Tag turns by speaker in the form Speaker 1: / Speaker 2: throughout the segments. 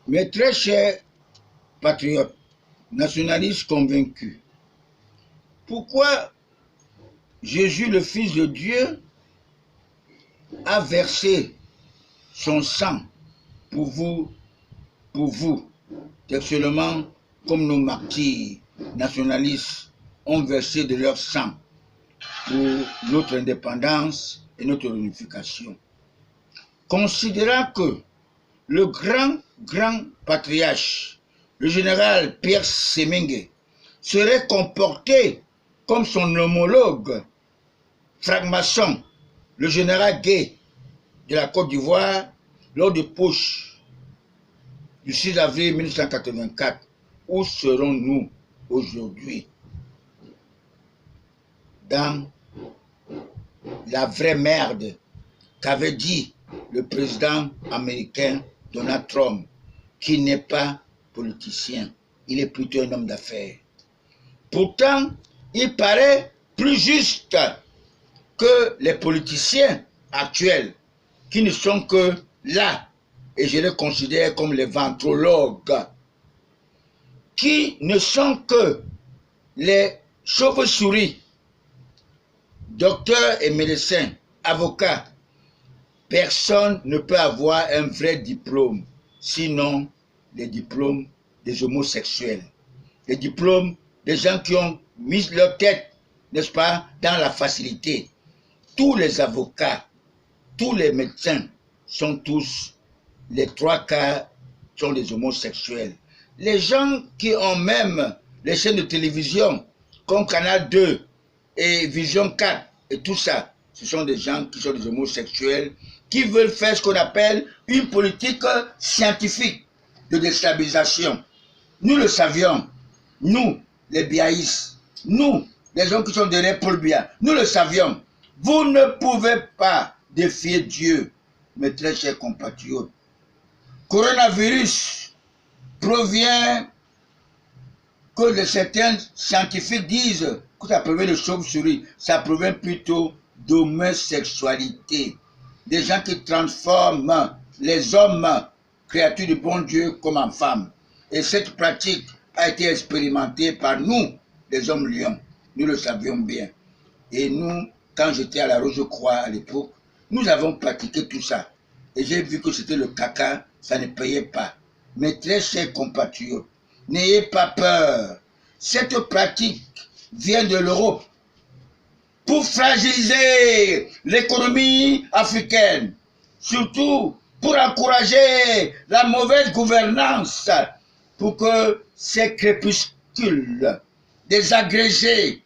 Speaker 1: Mes très chers patriotes, nationalistes convaincus, pourquoi Jésus, le Fils de Dieu, a versé son sang pour vous, seulement comme nos martyrs nationalistes ont versé de leur sang pour notre indépendance et notre réunification. Considérant que le grand patriarche, le général Pierre Semingue, serait comporté comme son homologue franc-maçon, le général Gay de la Côte d'Ivoire, lors du putsch du 6 avril 1984, où serons-nous aujourd'hui? Dans la vraie merde qu'avait dit le président américain Donald Trump, qui n'est pas politicien, il est plutôt un homme d'affaires. Pourtant, il paraît plus juste que les politiciens actuels, qui ne sont que là, et je les considère comme les ventrologues, qui ne sont que les chauves-souris, docteurs et médecins, avocats. Personne ne peut avoir un vrai diplôme, sinon les diplômes des homosexuels, les diplômes des gens qui ont mis leur tête, n'est-ce pas, dans la facilité. Tous les avocats, tous les médecins sont tous, les 3/4 sont des homosexuels. Les gens qui ont même les chaînes de télévision, comme Canal 2 et Vision 4 et tout ça, ce sont des gens qui sont des homosexuels, qui veulent faire ce qu'on appelle une politique scientifique de déstabilisation. Nous le savions, nous, les biaïstes, nous, les gens qui sont derrière Paul Biya, nous le savions. Vous ne pouvez pas défier Dieu, mes très chers compatriotes. Coronavirus provient que certains scientifiques disent que ça provient de chauve-souris, ça provient plutôt d'homosexualité. Des gens qui transforment les hommes, créatures du bon Dieu, comme en femmes. Et cette pratique a été expérimentée par nous, les hommes lions. Nous le savions bien. Et nous, quand j'étais à la Rose-Croix à l'époque, nous avons pratiqué tout ça. Et j'ai vu que c'était le caca, ça ne payait pas. Mes très chers compatriotes, n'ayez pas peur. Cette pratique vient de l'Europe pour fragiliser l'économie africaine, surtout pour encourager la mauvaise gouvernance, pour que ces crépuscules, des agrégés,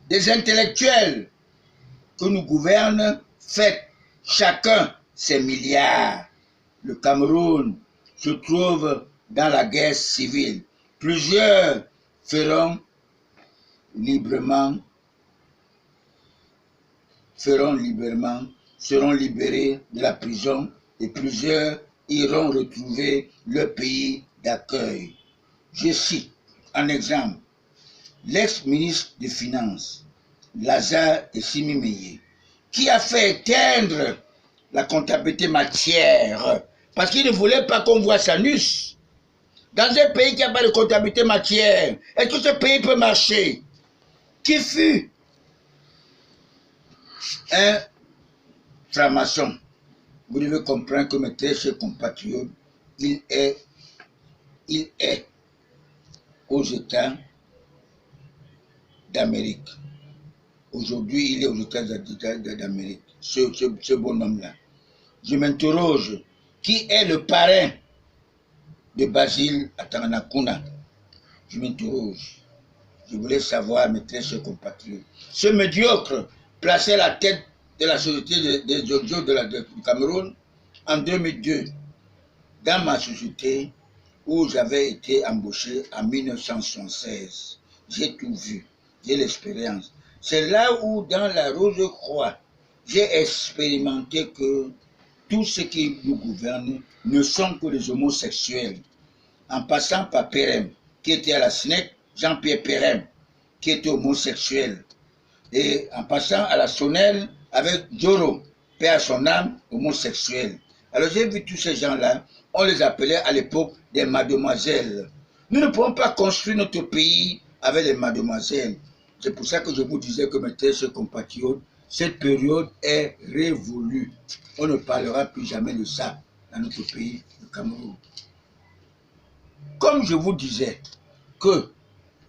Speaker 1: des intellectuels que nous gouvernent, fassent chacun ses milliards. Le Cameroun se trouve dans la guerre civile. Plusieurs seront libérés de la prison et plusieurs iront retrouver leur pays d'accueil. Je cite un exemple, l'ex-ministre des Finances, Lazare Essimimeye, qui a fait éteindre la comptabilité matière parce qu'il ne voulait pas qu'on voit sa nus. Dans un pays qui n'a pas de comptabilité matière, est-ce que ce pays peut marcher? Qui fut un franc-maçon? Vous devez comprendre que mes très chers compatriotes, il est aux États d'Amérique. Aujourd'hui, il est aux États d'Amérique, ce bonhomme-là. Je m'interroge, qui est le parrain de Basile Atanganakuna? Je m'interroge. Je voulais savoir, mes très chers compatriotes. Ce médiocre placé à la tête de la société des audios du Cameroun en 2002, dans ma société où j'avais été embauché en 1976. J'ai tout vu, j'ai l'expérience. C'est là où, dans la Rose-Croix, j'ai expérimenté que tous ceux qui nous gouvernent ne sont que des homosexuels. En passant par Perem, qui était à la SNEC, Jean-Pierre Perem, qui était homosexuel. Et en passant à la Sonnelle, avec Joro, père à son âme, homosexuel. Alors j'ai vu tous ces gens-là, on les appelait à l'époque des mademoiselles. Nous ne pouvons pas construire notre pays avec des mademoiselles. C'est pour ça que je vous disais que mes chers compatriotes, cette période est révolue. On ne parlera plus jamais de ça dans notre pays, le Cameroun. Comme je vous disais que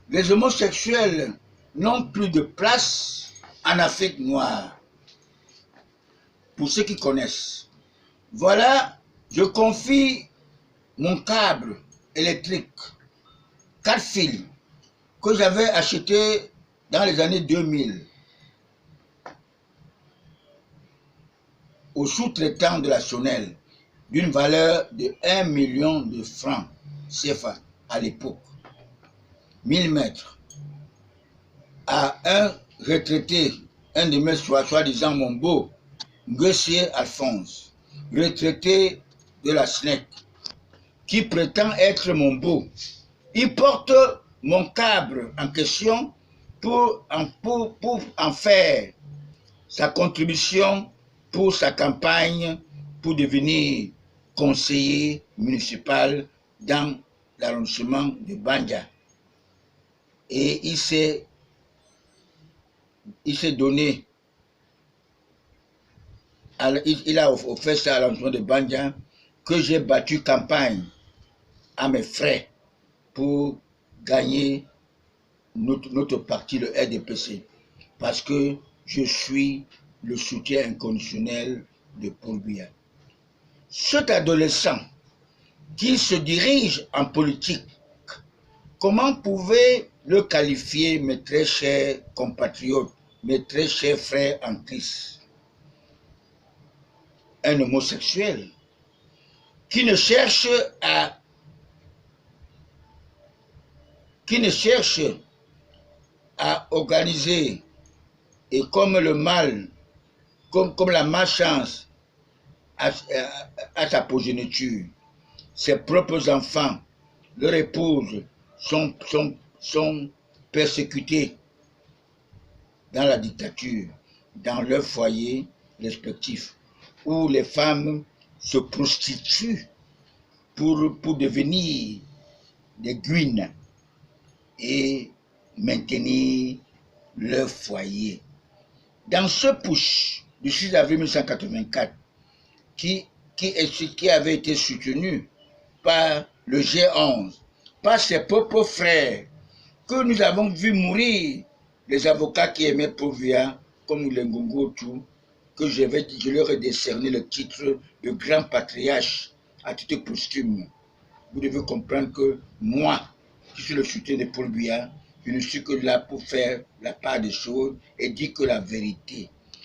Speaker 1: les homosexuels n'ont plus de place en Afrique noire. Pour ceux qui connaissent. Voilà, je confie mon câble électrique, 4 fils, que j'avais acheté dans les années 2000 au sous-traitant de la Sonel d'une valeur de 1 million de francs CFA à l'époque, 1000 mètres, à un retraité, un de mes soi-disant mon beau, Nguessier Alphonse, retraité de la SNEC, qui prétend être mon beau. Il porte mon câble en question pour en faire sa contribution pour sa campagne pour devenir conseiller municipal dans l'arrondissement de Banja. Et il s'est donné, il a offert ça à l'arrondissement de Banja, que j'ai battu campagne à mes frais pour gagner notre parti, le RDPC, parce que je suis le soutien inconditionnel de Paul Biya. Cet adolescent qui se dirige en politique, comment pouvez le qualifier, mes très chers compatriotes, mes très chers frères en Christ? Un homosexuel qui ne cherche à organiser, et comme le mal, comme la malchance à sa progéniture, ses propres enfants, leur épouse sont persécutés dans la dictature, dans leurs foyers respectifs, où les femmes se prostituent pour devenir des guines et maintenir leur foyer. Dans ce push du 6 avril 1984, qui avait été soutenu par le G11, par ses propres frères, que nous avons vu mourir, les avocats qui aimaient Paul Biya, comme les Ngongo-Tout, que je leur ai décerné le titre de grand patriarche à titre posthume. Vous devez comprendre que moi, qui suis le soutien de Paul Biya, je ne suis que là pour faire la part des choses et dire que la vérité.